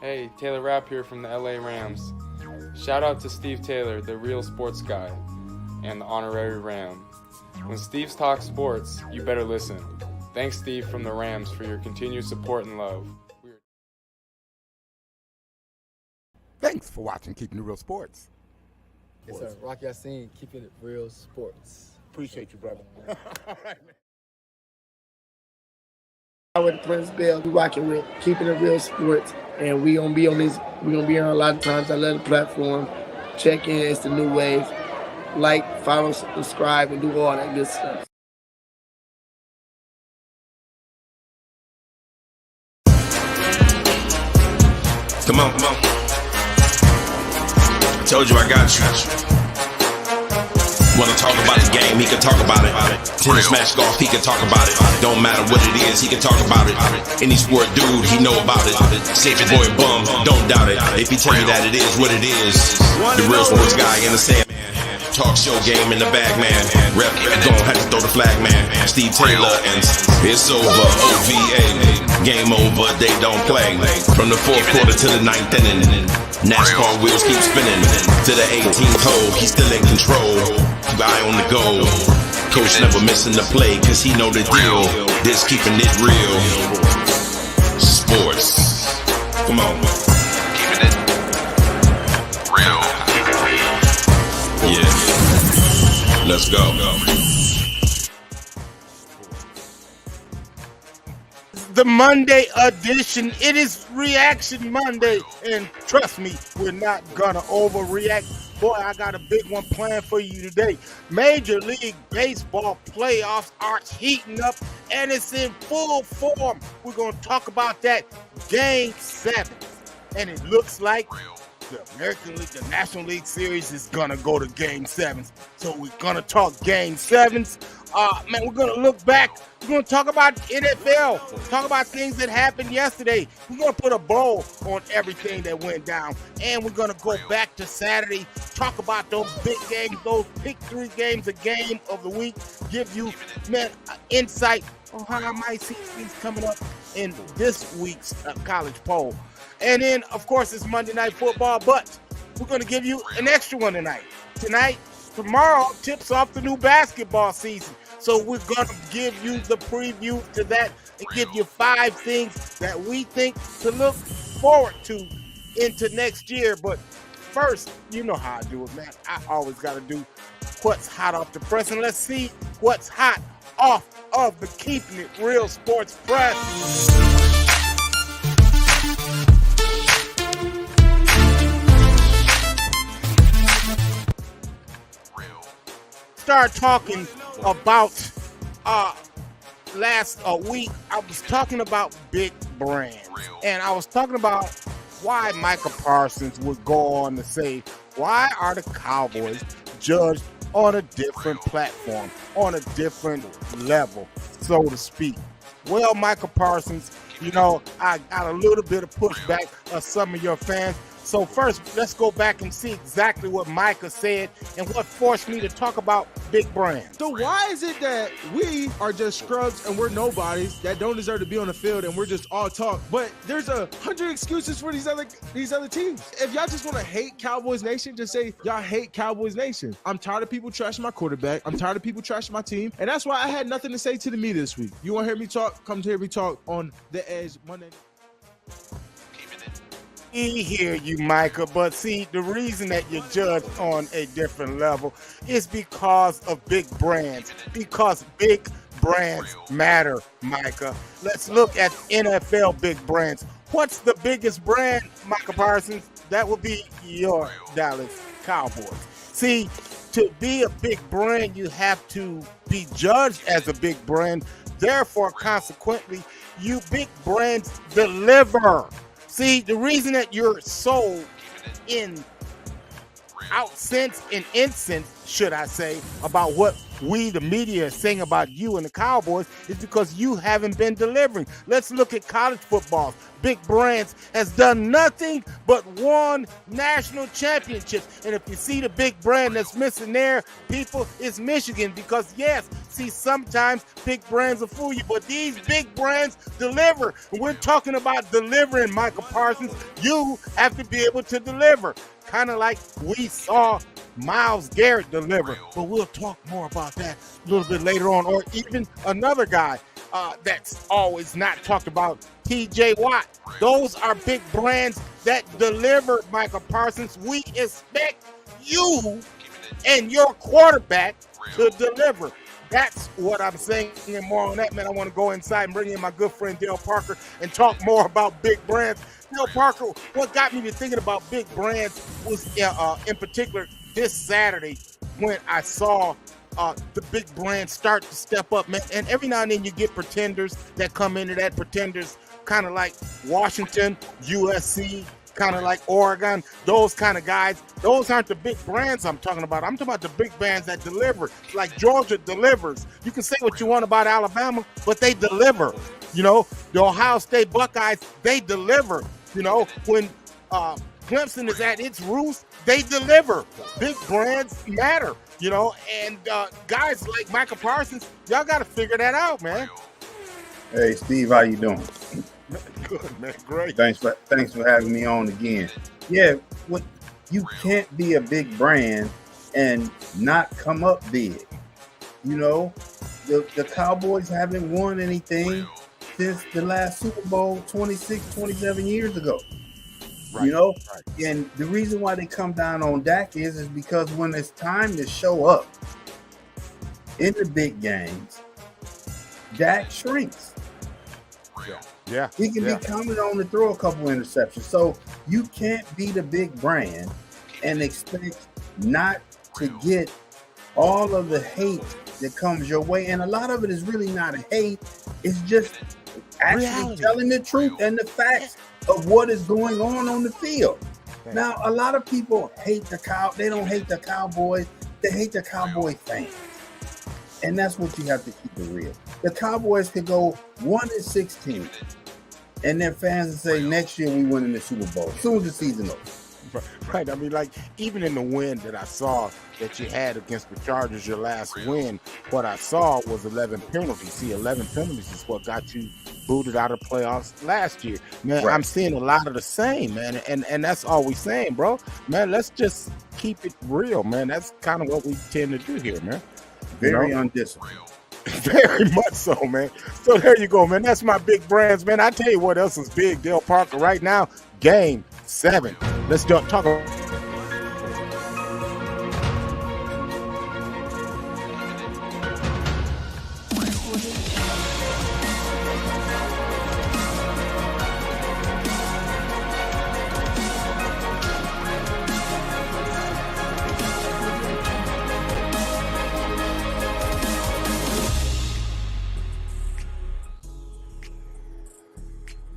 Hey, Taylor Rapp here from the LA Rams. Shout out to Steve Taylor, the real sports guy, and the honorary Ram. When Steve's talk sports, you better listen. Thanks, Steve from the Rams, for your continued support and love. Thanks for watching Keeping It Real Sports. Yes, sir. Rocky Yassin, Keeping It Real Sports. Appreciate you, brother. All right, man. With Prince Bell, we rocking with Keeping It Real Sports, and we gonna be on this. We gonna be on a lot of times. I love the platform. Check in. It's the new wave. Like, follow, subscribe, and do all that good stuff. Come on, come on. I told you I got you. Wanna talk about the game, he can talk about it. Tennis, match, golf, he can talk about it. Don't matter what it is, he can talk about it. Any sport dude, he know about it. Say your boy bum, don't doubt it. If he tell you that it is what it is, the real sports guy in the sand. Talk show game in the bag, man. Rep, gon' have to throw the flag, man. Steve Taylor, and it's over. OVA, game over, they don't play. From the fourth quarter to the ninth inning, NASCAR wheels keep spinning. To the 18th hole, he's still in control. Eye on the goal. Coach never missing the play, cause he know the deal. This keeping it real. Sports. Come on. Keeping it real. Yeah. Let's go. The Monday edition. It is Reaction Monday, and trust me, we're not gonna overreact. Boy, I got a big one planned for you today. Major League Baseball playoffs are heating up, and it's in full form. We're gonna talk about that Game 7, and it looks like the American League, the National League Series is gonna go to Game 7s. So we're gonna talk Game 7s. Man, we're gonna look back. We're gonna talk about NFL, talk about things that happened yesterday. We're gonna put a bow on everything that went down, and we're gonna go back to Saturday, talk about those big games, those pick 3 games, a game of the week, give you, man, insight on how I might see things coming up in this week's college poll. And then, of course, it's Monday Night Football, but we're going to give you an extra one tonight. Tomorrow tips off the new basketball season. So we're going to give you the preview to that and give you 5 things that we think to look forward to into next year. But first, you know how I do it, man. I always got to do what's hot off the press. And let's see what's hot off of the Keeping It Real Sports press. Start talking about last week. I was talking about big brands, and I was talking about why Micah Parsons would go on to say, why are the Cowboys judged on a different platform, on a different level, so to speak? Well, Micah Parsons, you know, I got a little bit of pushback of some of your fans. So first, let's go back and see exactly what Micah said and what forced me to talk about big brands. So why is it that we are just scrubs and we're nobodies that don't deserve to be on the field and we're just all talk, but there's 100 excuses for these other teams? If y'all just want to hate Cowboys Nation, just say y'all hate Cowboys Nation. I'm tired of people trashing my quarterback. I'm tired of people trashing my team, and that's why I had nothing to say to the media this week. You want to hear me talk? Come to hear me talk on The Edge Monday. We hear you, Micah, but see, the reason that you're judged on a different level is because of big brands, because big brands matter, Micah. Let's look at NFL big brands. What's the biggest brand, Micah Parsons? That would be your Dallas Cowboys. See, to be a big brand, you have to be judged as a big brand. Therefore, consequently, you big brands deliver. See, the reason that you're so incensed, should I say, about what we, the media, sing about you and the Cowboys is because you haven't been delivering. Let's look at college football. Big Brands has done nothing but won national championships. And if you see the big brand that's missing there, people, it's Michigan. Because, yes, see, sometimes big brands will fool you, but these big brands deliver. And we're talking about delivering, Michael Parsons. You have to be able to deliver. Kind of like we saw Myles Garrett deliver. But we'll talk more about that a little bit later on. Or even another guy that's always not talked about, TJ Watt. Those are big brands that deliver, Michael Parsons. We expect you and your quarterback to deliver. That's what I'm saying. And more on that, man. I want to go inside and bring in my good friend Dale Parker and talk more about big brands. Dale Parker, what got me to thinking about big brands was in particular this Saturday when I saw the big brands start to step up, man. And every now and then you get pretenders that come into that. Pretenders kind of like Washington, USC, kind of like Oregon, those kind of guys. Those aren't the big brands I'm talking about. I'm talking about the big brands that deliver. Like Georgia delivers. You can say what you want about Alabama, but they deliver. You know, the Ohio State Buckeyes, they deliver. You know, when Clemson is at its roots, they deliver. Big brands matter, you know, and guys like Michael Parsons, y'all got to figure that out, man. Hey, Steve, how you doing? Good, man. Great. Thanks for having me on again. Yeah, you can't be a big brand and not come up big. You know, the Cowboys haven't won anything since the last Super Bowl 26, 27 years ago. Right, you know, right. And the reason why they come down on Dak is because when it's time to show up in the big games, Dak shrinks. Yeah. He can be counted on to throw a couple interceptions. So you can't be the big brand and expect not to get all of the hate that comes your way. And a lot of it is really not hate. It's just actually telling the truth and the facts of what is going on the field. Now, a lot of people hate they don't hate the Cowboys. They hate the Cowboy fans. And that's what you have to keep it real. The Cowboys could go 1-16, and their fans will say, next year we win in the Super Bowl, as soon as the season opens. Right. I mean, like, even in the win that I saw that you had against the Chargers, your last win, what I saw was 11 penalties. See, 11 penalties is what got you booted out of playoffs last year. Man, right. I'm seeing a lot of the same, man. And that's all we're saying, bro. Man, let's just keep it real, man. That's kind of what we tend to do here, man. Very undisciplined. Very much so, man. So there you go, man. That's my big brands, man. I tell you what else is big, Dale Parker. Right now, Game 7. Let's talk about.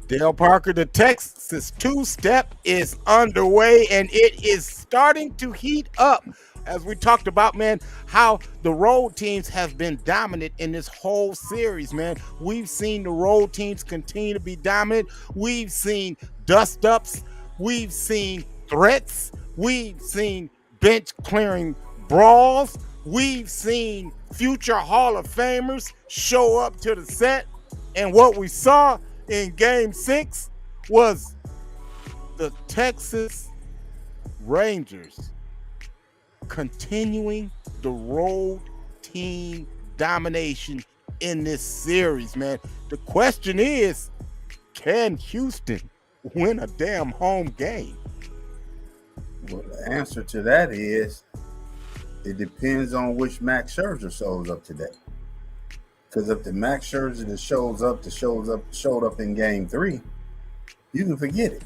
Dale Parker, the Texas two-step is underway, and it is starting to heat up. As we talked about, man, how the road teams have been dominant in this whole series, man. We've seen the road teams continue to be dominant. We've seen dust-ups. We've seen threats. We've seen bench-clearing brawls. We've seen future Hall of Famers show up to the set. And what we saw in Game 6 was the Texas Rangers continuing the road team domination in this series, man. The question is, can Houston win a damn home game? Well, the answer to that is it depends on which Max Scherzer shows up today. Because if the Max Scherzer that showed up in Game 3, you can forget it.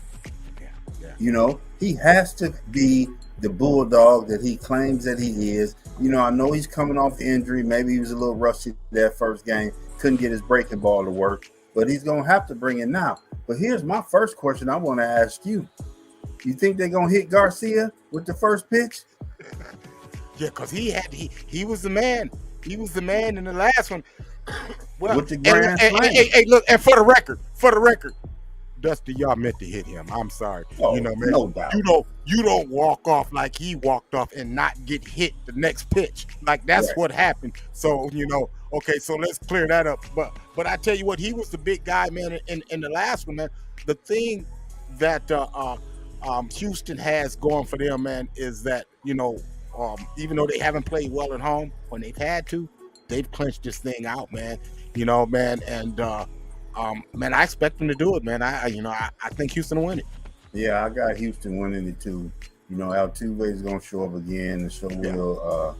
Yeah. You know, he has to be the bulldog that he claims that he is. You know, I know he's coming off injury. Maybe he was a little rusty that first game. Couldn't get his breaking ball to work. But he's going to have to bring it now. But here's my first question I want to ask you. You think they're going to hit Garcia with the first pitch? Yeah, because he was the man. He was the man in the last one. Well, With the grand slam. hey, look, and for the record, Dusty, y'all meant to hit him. I'm sorry. Oh, You know, man, no doubt. you don't walk off like he walked off and not get hit the next pitch. Like that's Right. what happened. So, okay, so let's clear that up. But I tell you what, he was the big guy, man, in the last one, man. The thing that Houston has going for them, man, is that, even though they haven't played well at home, when they've had to, they've clinched this thing out, man. Man, and man, I expect them to do it, man. I think Houston will win it. Yeah, I got Houston winning it too. Altuve is gonna show up again, and so will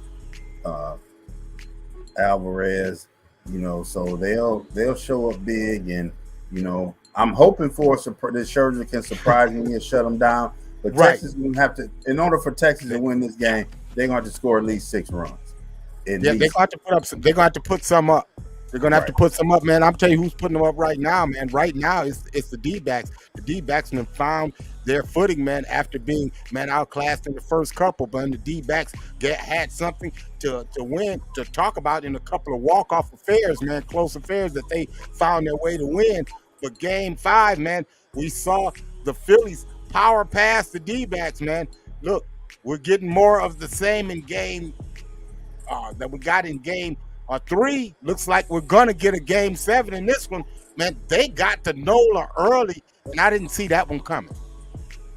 Alvarez. So they'll show up big, and I'm hoping for that Scherzer can surprise me and shut them down. But Right. Texas will have to, in order for Texas to win this game, they're going to have to score at least 6 runs. Yeah, they're going to have to put up some. They're going to have to put some up. They're going to have to put some up, man. I'm telling you who's putting them up right now, man. Right now, it's the D-backs. The D-backs have found their footing, man, after being, man, outclassed in the first couple. But the D-backs had something to win, to talk about in a couple of walk-off affairs, man, close affairs that they found their way to win. But Game 5, man, we saw the Phillies power past the D-backs, man. Look, we're getting more of the same in game that we got in Game 3. Looks like we're gonna get a Game 7 in this one, man. They got to Nola early, and I didn't see that one coming.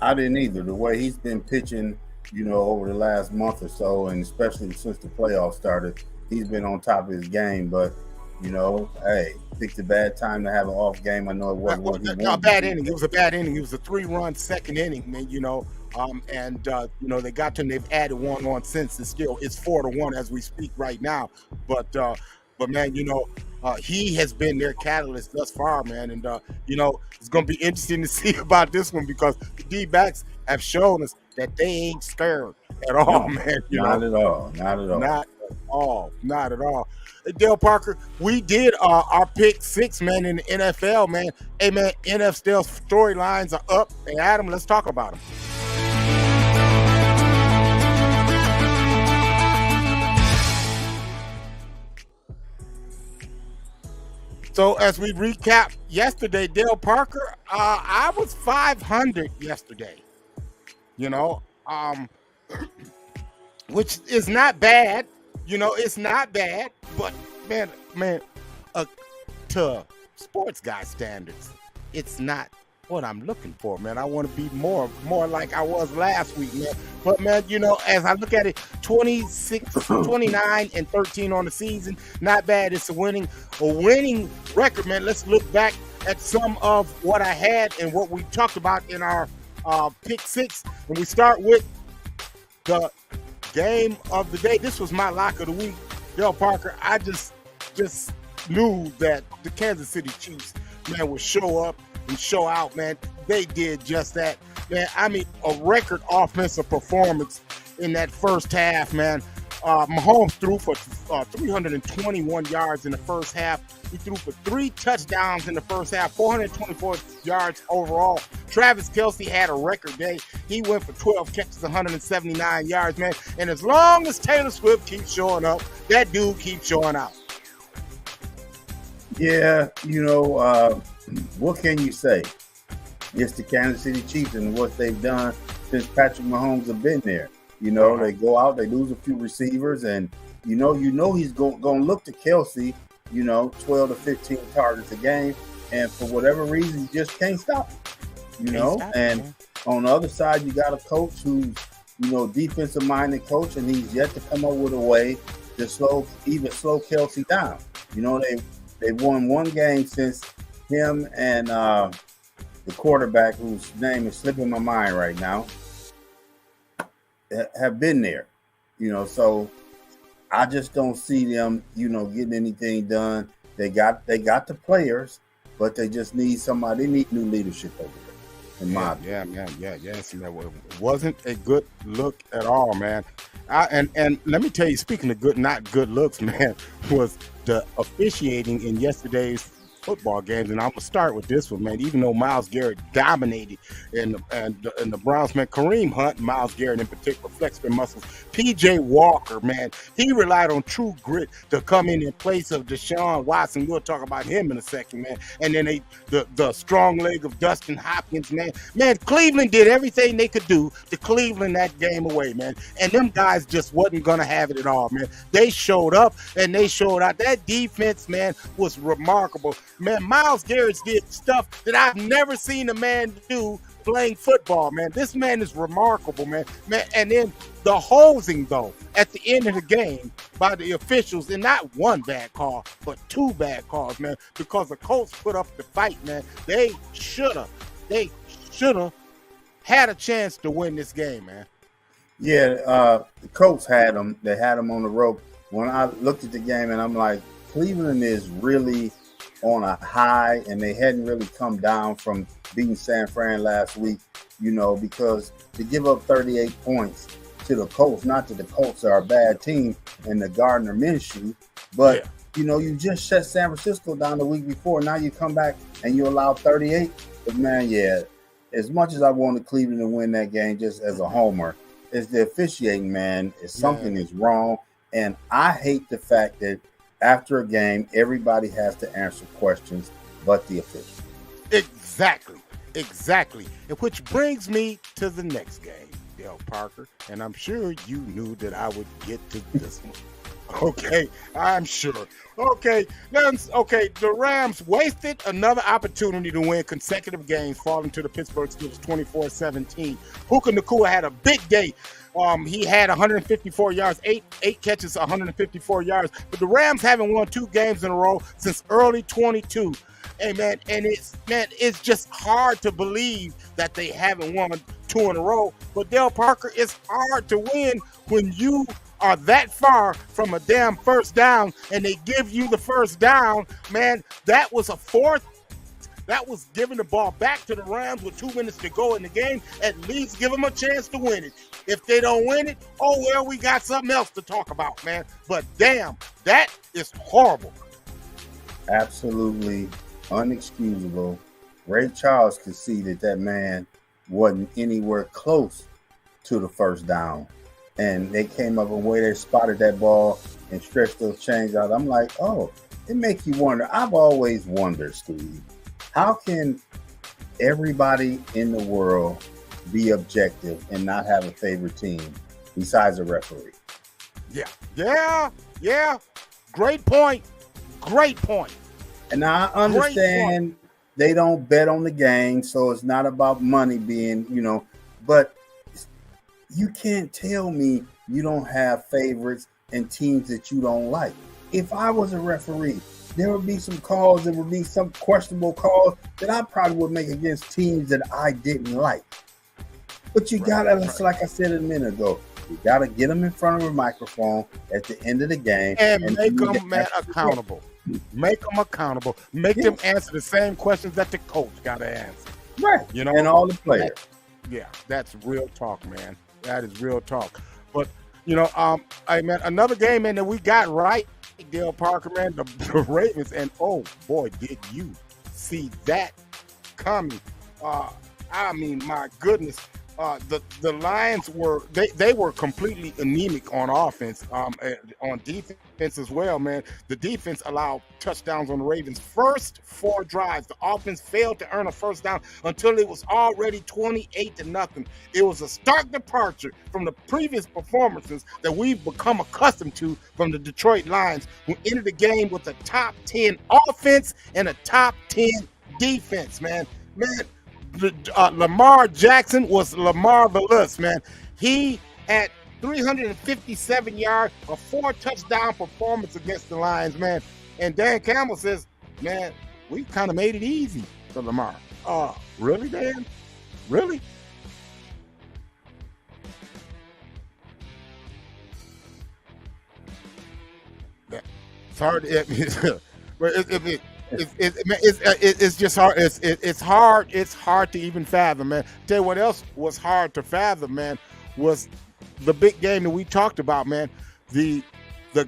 I didn't either. The way he's been pitching, over the last month or so, and especially since the playoffs started, he's been on top of his game. But hey, picked a bad time to have an off game. I know it wasn't what he wanted. A bad inning. It was a bad inning. It was a 3-run second inning, man. They got to him. They've added one on since. It's 4-1 as we speak right now. But man, he has been their catalyst thus far, man. And it's gonna be interesting to see about this one, because the D-backs have shown us that they ain't scared at all, man. Not at all. Not at all. Hey, Dale Parker, we did our pick 6, man, in the NFL, man. Hey, man, NFL storylines are up. Hey, Adam, let's talk about them. So as we recap yesterday, Dale Parker, I was 500 yesterday, which is not bad. It's not bad, but man, to sports guy standards, it's not what I'm looking for, man. I want to be more like I was last week, man. But man, as I look at it, 26, 29, and 13 on the season, not bad. It's a winning record, man. Let's look back at some of what I had and what we talked about in our pick 6. When we start with the game of the day, this was my lock of the week. Dale Parker, I just knew that the Kansas City Chiefs, man, would show up and show out, man. They did just that, man. I mean, a record offensive performance in that first half, man. Mahomes threw for 321 yards in the first half. He threw for 3 touchdowns in the first half, 424 yards overall. Travis Kelce had a record day. He went for 12 catches, 179 yards, man. And as long as Taylor Swift keeps showing up, that dude keeps showing out. Yeah, what can you say? It's the Kansas City Chiefs and what they've done since Patrick Mahomes have been there. They go out, they lose a few receivers, and he's going to look to Kelce, 12 to 15 targets a game, and for whatever reason, you just can't stop him. And on the other side, you got a coach who's, defensive-minded coach, and he's yet to come up with a way to slow Kelce down. They've won one game since him and the quarterback, whose name is slipping my mind right now, have been there. So I just don't see them, getting anything done. They got the players, but they just need somebody. They need new leadership over there. Yes. It wasn't a good look at all, man. And let me tell you, speaking of not good looks, man, was the officiating in yesterday's football games, and I'm gonna start with this one, man. Even though Myles Garrett dominated in the Browns, man, Kareem Hunt, Myles Garrett in particular, flexed their muscles. P.J. Walker, man, he relied on true grit to come in place of Deshaun Watson. We'll talk about him in a second, man. And then the strong leg of Dustin Hopkins, man. Man, Cleveland did everything they could do to Cleveland that game away, man. And them guys just wasn't gonna have it at all, man. They showed up and they showed out. That defense, man, was remarkable. Man, Myles Garrett did stuff that I've never seen a man do playing football, man. This man is remarkable, man. And then the hosing, though, at the end of the game by the officials, and not one bad call, but two bad calls, man, because the Colts put up the fight, man. They should have had a chance to win this game, man. Yeah, the Colts had them. They had them on the rope. When I looked at the game, and I'm like, Cleveland is really on a high, and they hadn't really come down from beating San Fran last week, because to give up 38 points to the Colts, not that the Colts are a bad team and the Gardner Minshew, but, you just shut San Francisco down the week before. Now you come back and you allow 38. But, man, yeah, as much as I wanted Cleveland to win that game just as a homer, it's the officiating, man. Something is wrong. And I hate the fact that after a game, everybody has to answer questions but the official. Exactly. And which brings me to the next game, Dale Parker. And I'm sure you knew that I would get to this one. Okay, I'm sure. Okay, the Rams wasted another opportunity to win consecutive games, falling to the Pittsburgh Steelers 24-17. Puka Nacua had a big day. He had 154 yards, eight catches, 154 yards. But the Rams haven't won 2 games in a row since early 22. Hey, man, and it's just hard to believe that they haven't won 2 in a row. But Dale Parker, it's hard to win when you are that far from a damn first down and they give you the first down. Man, that was a fourth. That was giving the ball back to the Rams with 2 minutes to go in the game. At least give them a chance to win it. If they don't win it, oh, well, we got something else to talk about, man. But damn, that is horrible. Absolutely unexcusable. Ray Charles could see that man wasn't anywhere close to the first down. And they came up and way they spotted that ball and stretched those chains out. I'm like, oh, it makes you wonder. I've always wondered, Steve, how can everybody in the world be objective and not have a favorite team besides a referee? Yeah. Great point. And now I understand they don't bet on the game, so it's not about money being, but you can't tell me you don't have favorites and teams that you don't like. If I was a referee, there would be some calls, there would be some questionable calls that I probably would make against teams that I didn't like. But you gotta, like I said a minute ago, you gotta get them in front of a microphone at the end of the game and make them accountable. Make them accountable. Make them answer the same questions that the coach gotta answer. Right. And all the players. Yeah, that's real talk, man. That is real talk. But man, another game, man, that we got right, Dale Parker, man, the Ravens, and oh boy, did you see that coming? I mean, my goodness, the Lions were they were completely anemic on offense, on defense as well, man. The defense allowed touchdowns on the Ravens' first 4 drives. The offense failed to earn a first down until it was already 28-0. It was a stark departure from the previous performances that we've become accustomed to from the Detroit Lions, who ended the game with a top 10 offense and a top 10 defense, man. Lamar Jackson was Lamar Velas, man. He had 357 yards, a 4-touchdown performance against the Lions, man. And Dan Campbell says, man, we kind of made it easy for Lamar. Really, Dan? Really? Yeah. It's hard. It's just hard. It's hard to even fathom, man. Tell you what else was hard to fathom, man, was the big game that we talked about, man. The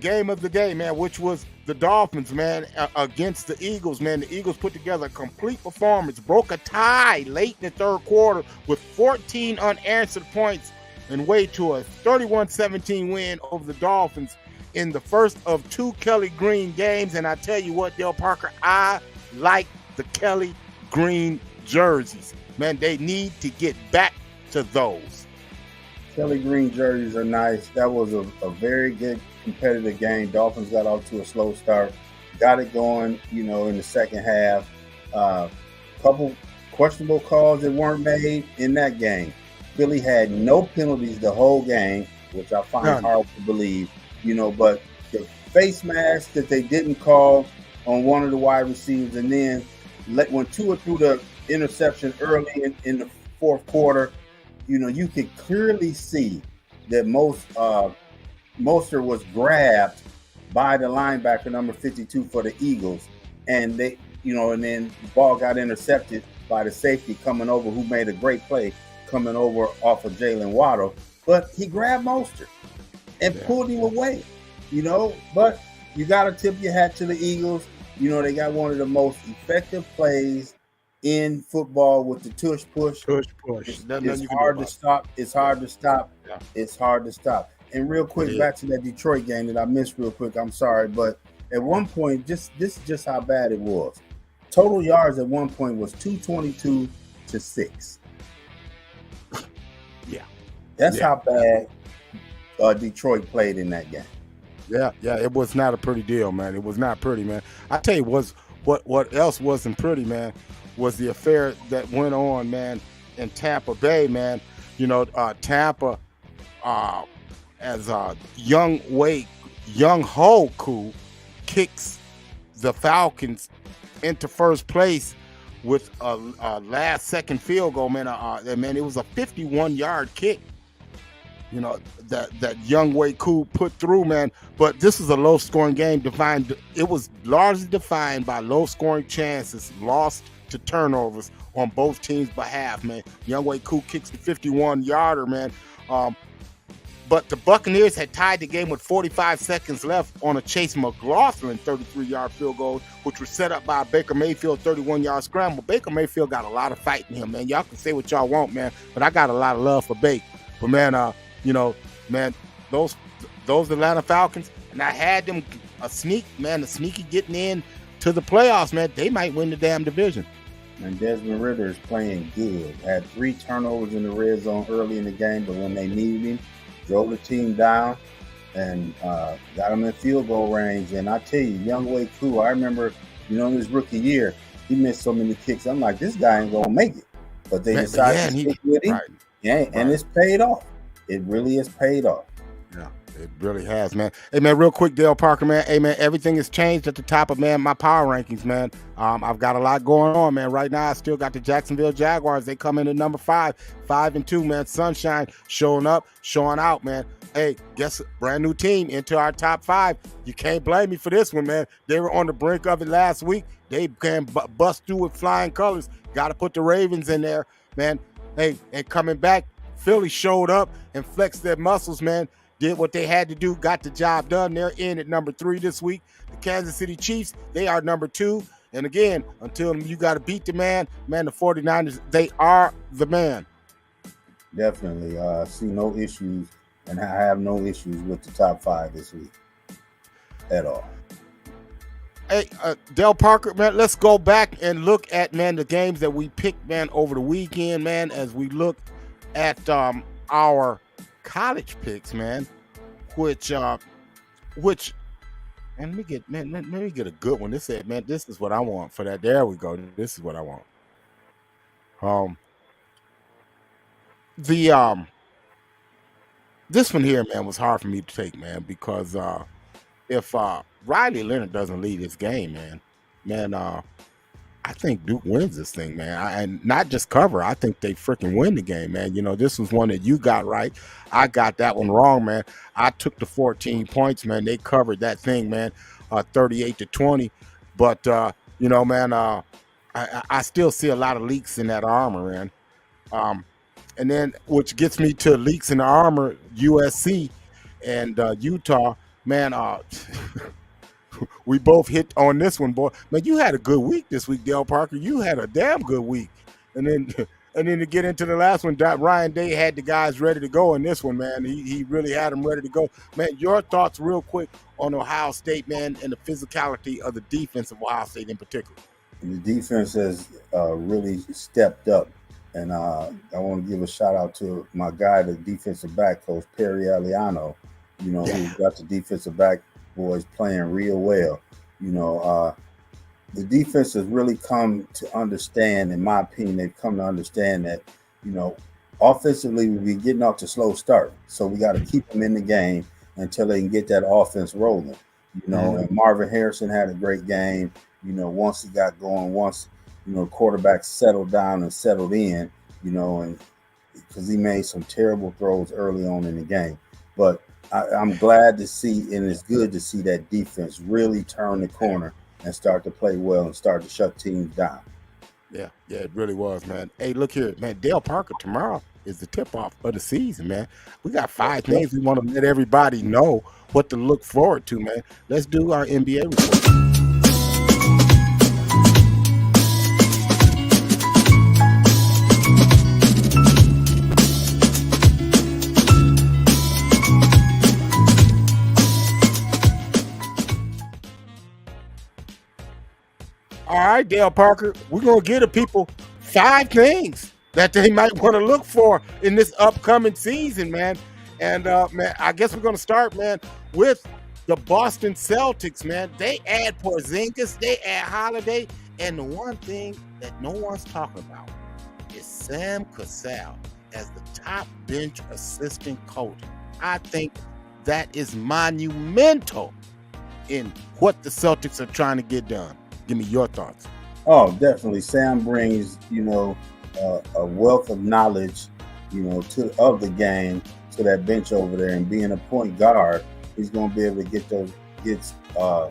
game of the day, man, which was the Dolphins, man, against the Eagles, man. The Eagles put together a complete performance, broke a tie late in the third quarter with 14 unanswered points and way to a 31-17 win over the Dolphins in the first of 2 Kelly Green games. And I tell you what, Dale Parker, I like the Kelly Green jerseys. Man, they need to get back to those. Kelly Green jerseys are nice. That was a very good competitive game. Dolphins got off to a slow start, got it going, in the second half. Couple questionable calls that weren't made in that game. Philly had no penalties the whole game, which I find hard to believe, but the face mask that they didn't call on one of the wide receivers, and then when Tua threw the interception early in the fourth quarter, you could clearly see that Mostert was grabbed by the linebacker number 52 for the Eagles, and they, and then the ball got intercepted by the safety coming over, who made a great play coming over off of Jalen Waddle, but he grabbed Mostert and pulled him away, But you got to tip your hat to the Eagles. They got one of the most effective plays in football with the tush push. It's hard to stop. It's hard to stop. Yeah. It's hard to stop. And real quick, back to that Detroit game that I missed real quick. I'm sorry, but at one point, this is just how bad it was. Total yards at one point was 222 to 6. Yeah. That's how bad Detroit played in that game. Yeah, it was not a pretty deal, man. It was not pretty, man. I tell you what else wasn't pretty, man, was the affair that went on, man, in Tampa Bay, man. Tampa, as Young Ho kicks the Falcons into first place with a last-second field goal, man. Man, it was a 51-yard kick. That Young Koo put through, man. But this was a low-scoring game. It was largely defined by low-scoring chances, lost to turnovers on both teams' behalf, man. Young Koo kicks the 51-yarder, man. But the Buccaneers had tied the game with 45 seconds left on a Chase McLaughlin 33-yard field goal, which was set up by a Baker Mayfield 31-yard scramble. Baker Mayfield got a lot of fight in him, man. Y'all can say what y'all want, man, but I got a lot of love for Baker. But, man, man, those Atlanta Falcons, and I had them the sneaky getting in to the playoffs, man. They might win the damn division. And Desmond Ridder is playing good. Had 3 turnovers in the red zone early in the game, but when they needed him, drove the team down and got him in field goal range. And I tell you, Young Koo, I remember, in his rookie year, he missed so many kicks. I'm like, this guy ain't going to make it. But they decided to stick with him. Right. Yeah, and it's paid off. It really has paid off. Yeah, it really has, man. Hey, man, real quick, Dale Parker, man. Hey, man, everything has changed at the top of, man, my power rankings, man. I've got a lot going on, man. Right now, I still got the Jacksonville Jaguars. They come in at number 5, 5-2, man. Sunshine showing up, showing out, man. Hey, guess brand new team into our top 5. You can't blame me for this one, man. They were on the brink of it last week. They can bust through with flying colors. Got to put the Ravens in there, man. Hey, and coming back, Philly showed up and flexed their muscles, man. Did what they had to do, got the job done. They're in at number 3 this week. The Kansas City Chiefs, they are number 2. And again, until you got to beat the man, the 49ers, they are the man. Definitely. See no issues, and I have no issues with the top 5 this week at all. Hey, Del Parker, man, let's go back and look at, man, the games that we picked, man, over the weekend, man, as we look at our college picks, man, which and let me get a good one. This said, man, this is what I want for that. There we go. This is what I want. This one here, man, was hard for me to take, man, because if Riley Leonard doesn't lead this game, man, I think Duke wins this thing, man. And not just cover. I think they freaking win the game, man. This was one that you got right. I got that one wrong, man. I took the 14 points, man. They covered that thing, man, 38-20. But, man, I still see a lot of leaks in that armor, man. And then, which gets me to leaks in the armor, USC and Utah, man. we both hit on this one, boy. Man, you had a good week this week, Dale Parker. You had a damn good week. And then to get into the last one, Ryan Day had the guys ready to go in this one, man. He really had them ready to go. Man, your thoughts real quick on Ohio State, man, and the physicality of the defense of Ohio State in particular. The defense has really stepped up. And I want to give a shout out to my guy, the defensive back coach, Perry Aliano, who got the defensive back boys playing real well. The defense has really come to understand, in my opinion, they've come to understand that, offensively we've been getting off to slow start. So we got to keep them in the game until they can get that offense rolling. And Marvin Harrison had a great game, once he got going, once, quarterback settled down and settled in, and because he made some terrible throws early on in the game. But I'm glad to see, and it's good to see that defense really turn the corner and start to play well and start to shut teams down. Yeah, it really was, man. Hey, look here, man. Dale Parker, tomorrow is the tip-off of the season, man. We got 5 things we want to let everybody know what to look forward to, man. Let's do our NBA report. All right, Dale Parker, we're going to give the people 5 things that they might want to look for in this upcoming season, man. And, man, I guess we're going to start, man, with the Boston Celtics, man. They add Porzingis, they add Holiday, and the one thing that no one's talking about is Sam Cassell as the top bench assistant coach. I think that is monumental in what the Celtics are trying to get done. Give me your thoughts. Oh, definitely. Sam brings, a wealth of knowledge, of the game to that bench over there. And being a point guard, he's going to be able to get a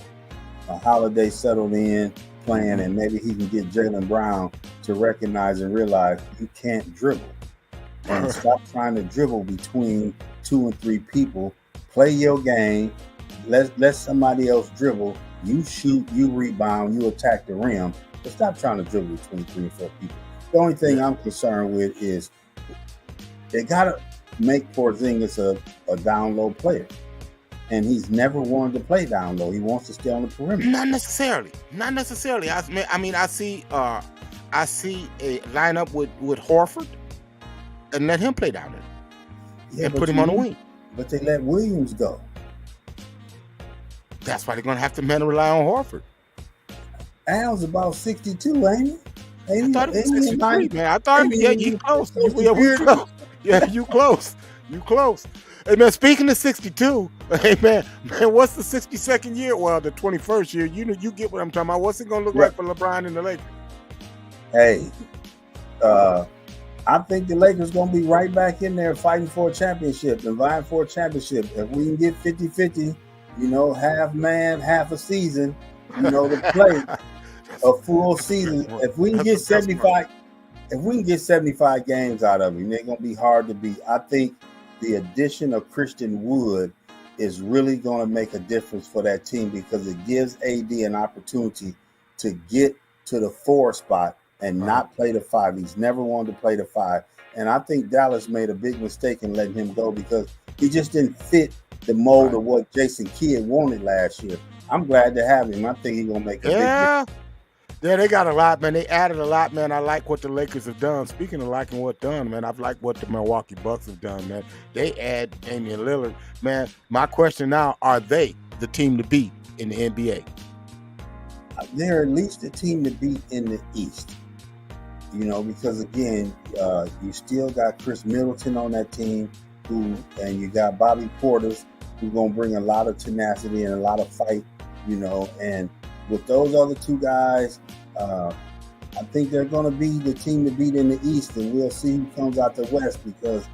Holiday settled in playing, and maybe he can get Jaylen Brown to recognize and realize you can't dribble. And stop trying to dribble between 2 and 3 people. Play your game. Let somebody else dribble. You shoot, you rebound, you attack the rim, but stop trying to dribble between 3 and 4 people. The only thing I'm concerned with is they got to make Porzingis a down low player. And he's never wanted to play down low. He wants to stay on the perimeter. Not necessarily. I see a lineup with Horford and let him play down there and put him on the wing. But they let Williams go. That's why they're going to have to rely on Horford. Al's about 62, ain't he? I thought it was 63, man. I thought, you close. We close. Yeah, you close. You close. Hey, man, speaking of 62, hey, man, what's the 62nd year? Well, the 21st year. You get what I'm talking about. What's it going to look like for LeBron and the Lakers? Hey, I think the Lakers going to be right back in there fighting for a championship and vying for a championship. If we can get 50-50, half man, half a season, to play a full season. If we can get 75, games out of him, they're going to be hard to beat. I think the addition of Christian Wood is really going to make a difference for that team because it gives AD an opportunity to get to the 4 spot and not play the 5. He's never wanted to play the 5. And I think Dallas made a big mistake in letting him go because he just didn't fit the mold of what Jason Kidd wanted last year. I'm glad to have him. I think he's going to make a big difference. Yeah, they got a lot, man. They added a lot, man. I like what the Lakers have done. Speaking of liking what done, man, I've liked what the Milwaukee Bucks have done, man. They add Damian Lillard. Man, my question now, are they the team to beat in the NBA? They're at least the team to beat in the East. Because, again, you still got Chris Middleton on that team, and you got Bobby Portis, who's going to bring a lot of tenacity and a lot of fight, and with those other 2 guys, I think they're going to be the team to beat in the East, and we'll see who comes out the West because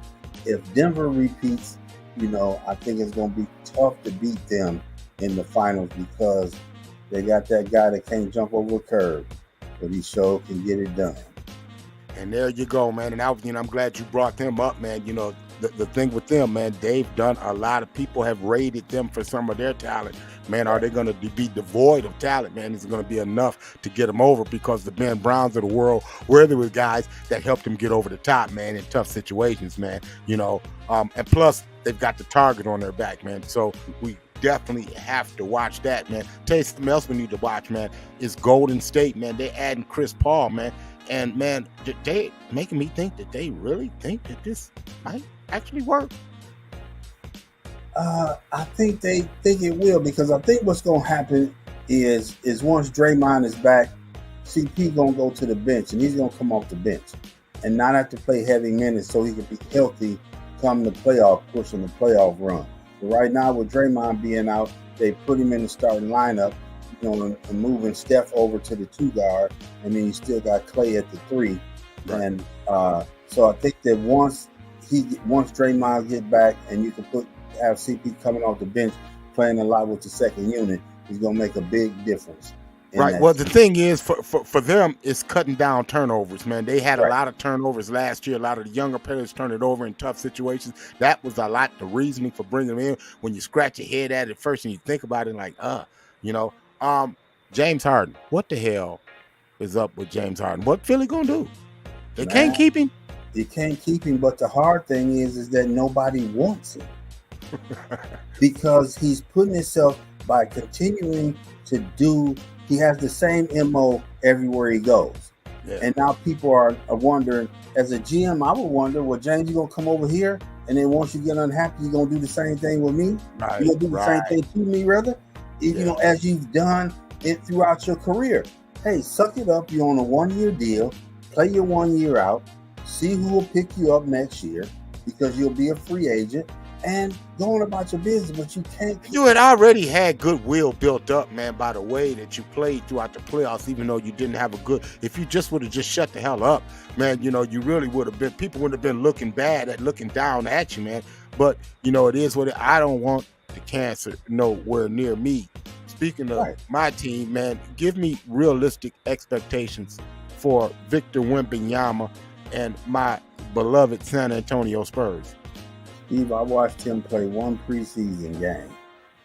if Denver repeats, I think it's going to be tough to beat them in the finals because they got that guy that can't jump over a curb, but he sure can get it done. And there you go, man. And I'm glad you brought them up, man. The thing with them, man, they've done a lot of people have rated them for some of their talent. man, are they going to be devoid of talent, man? Is it going to be enough to get them over? Because the Ben Browns of the world, where there were guys that helped him get over the top, man, in tough situations, man. And plus they've got the target on their back, man. So we definitely have to watch that, man. Tell you something else we need to watch, man, is Golden State, man. They adding Chris Paul, man. And, man, they making me think that they really think that this might actually work. I think they think it will, because I think what's going to happen is once Draymond is back, CP going to go to the bench, and he's going to come off the bench and not have to play heavy minutes so he can be healthy come the playoff push in the playoff run. But right now, with Draymond being out, they put him in the starting lineup, and moving Steph over to the 2 guard, and then you still got Clay at the 3. Right. And so I think that once Draymond get back, and you can have CP coming off the bench playing a lot with the second unit, he's gonna make a big difference. Right. Well, the thing is, for them, it's cutting down turnovers, man. They had a lot of turnovers last year. A lot of the younger players turned it over in tough situations. That was a lot the reasoning for bringing them in. When you scratch your head at it first and you think about it, like, James Harden. What the hell is up with James Harden? What Philly gonna do? They can't keep him. They can't keep him. But the hard thing is that nobody wants him because he's putting himself by continuing to do. He has the same MO everywhere he goes. Yeah. And now people are wondering, as a GM, I would wonder, well, James, you going to come over here, and then once you get unhappy, you're going to do the same thing with me? Right, you're going to do the same thing to me, rather? As you've done it throughout your career. Hey, suck it up. You're on a 1-year deal. Play your 1 year out. See who will pick you up next year, because you'll be a free agent. And going about your business, but you can't. You had already had goodwill built up, man, by the way that you played throughout the playoffs, even though you didn't have a good. If you just would have just shut the hell up, man, you really would have been. People would have been looking down at you, man. But it is what I don't want the cancer nowhere near me. Speaking of my team, man, give me realistic expectations for Victor Wembanyama and my beloved San Antonio Spurs. Steve, I watched him play one preseason game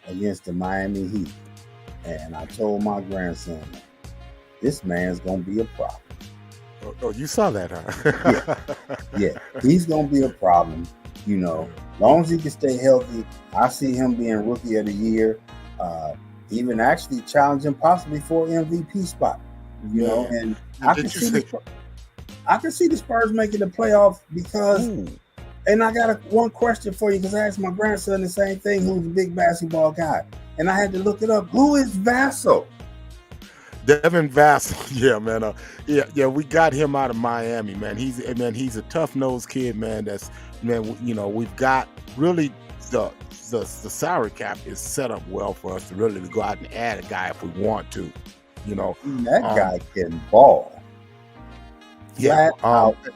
against the Miami Heat, and I told my grandson, this man's going to be a problem. Oh, you saw that, huh? Yeah, he's going to be a problem, As long as he can stay healthy, I see him being Rookie of the Year, even actually challenging possibly for an MVP spot, and I can see the Spurs making the playoffs because... And I got one question for you, because I asked my grandson the same thing, who's a big basketball guy. And I had to look it up. Who is Vassell? Devin Vassell. Yeah, man. We got him out of Miami, man. He's a tough-nosed kid, man. We've got really the salary cap is set up well for us to really go out and add a guy if we want to, That guy can ball. Yeah,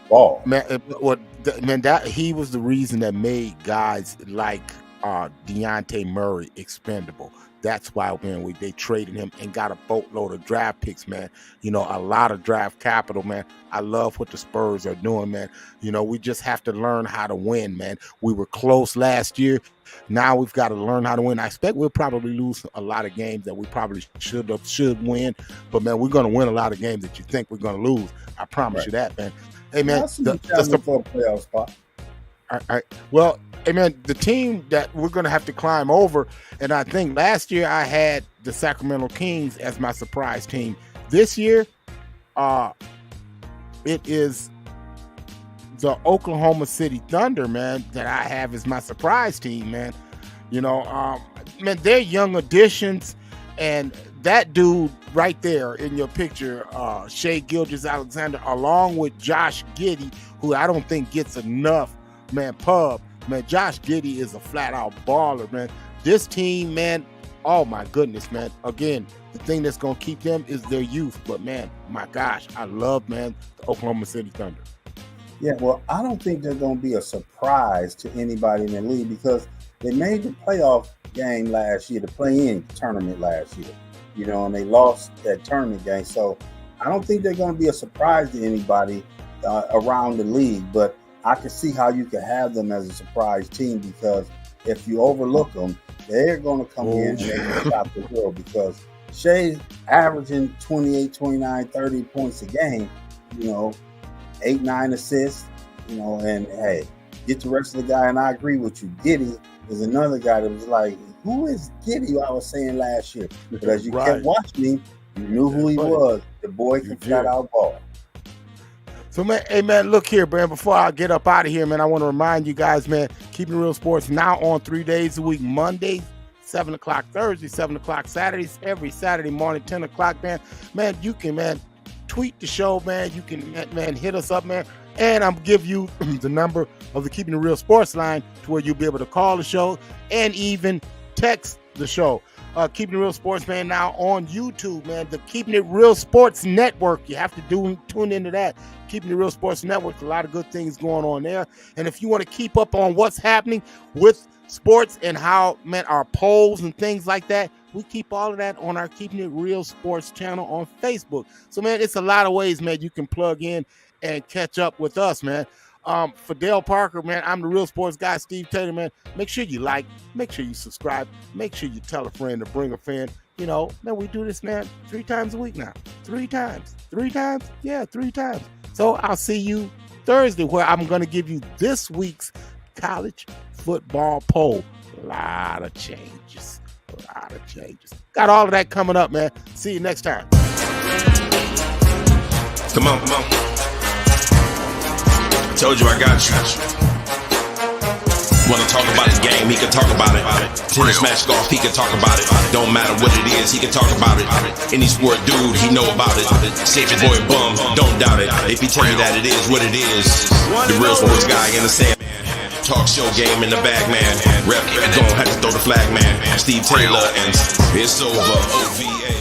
ball. Man, that he was the reason that made guys like Dejounte Murray expendable. That's why, man, they traded him and got a boatload of draft picks, man. A lot of draft capital, man. I love what the Spurs are doing, man. We just have to learn how to win, man. We were close last year. Now we've got to learn how to win. I expect we'll probably lose a lot of games that we probably should win. But, man, we're going to win a lot of games that you think we're going to lose. I promise you that, man. Hey, man. For a playoff spot. All right. Well, hey, man, the team that we're going to have to climb over, and I think last year I had the Sacramento Kings as my surprise team. This year, it is the Oklahoma City Thunder, man, that I have as my surprise team, man. Man, they're young additions, and that dude right there in your picture, Shai Gilgeous-Alexander, along with Josh Giddey, who I don't think gets enough, man, pub. Man, Josh Giddey is a flat-out baller, man. This team, man, oh, my goodness, man. Again, the thing that's going to keep them is their youth. But, man, my gosh, I love, man, the Oklahoma City Thunder. Yeah, well, I don't think they're going to be a surprise to anybody in the league, because they made the playoff game last year, the play-in tournament last year, and they lost that tournament game. So I don't think they're going to be a surprise to anybody around the league, but I can see how you could have them as a surprise team, because if you overlook them, they're going to come in and they're going to stop the world, because Shai's averaging 28, 29, 30 points a game, 8, 9 assists, and hey, get the rest of the guy. And I agree with you. Giddy is another guy that was like, who is Giddy? I was saying last year. But as you kept watching him, you knew who he was. The boy can flat out ball. So, man, hey, man, look here, man. Before I get up out of here, man, I want to remind you guys, man, Keeping It Real Sports now on 3 days a week. Monday, 7 o'clock. Thursday, 7 o'clock. Saturdays, every Saturday morning, 10 o'clock, man. Man, you can, man, tweet the show, man. You can, man, hit us up, man. And I'm give you the number of the Keeping It Real Sports line to where you'll be able to call the show and even text the show. Keeping It Real Sports, man, now on YouTube, man. The Keeping It Real Sports Network. You have to tune into that. Keeping It Real Sports Network. A lot of good things going on there. And if you want to keep up on what's happening with sports and how, man, our polls and things like that, we keep all of that on our Keeping It Real Sports channel on Facebook. So, man, it's a lot of ways, man, you can plug in and catch up with us, man. For Dale Parker, man, I'm the Real Sports Guy, Steve Taylor, man. Make sure you like, make sure you subscribe, make sure you tell a friend to bring a friend. Man, we do this, man, 3 times a week now. 3 times. 3 times? Yeah, 3 times. So I'll see you Thursday, where I'm going to give you this week's college football poll. A lot of changes. Got all of that coming up, man. See you next time. Come on. Told you I got you. Wanna talk about his game, he can talk about it. Tennis, match, golf, he can talk about it. Don't matter what it is, he can talk about it. Any sport, dude, he know about it. Say your boy bum, don't doubt it. If he tell you that it is what it is, the Real Sports Guy in the sand. Talk show game in the bag, man. Rep, don't have to throw the flag, man. Steve Taylor, and it's over. OVA.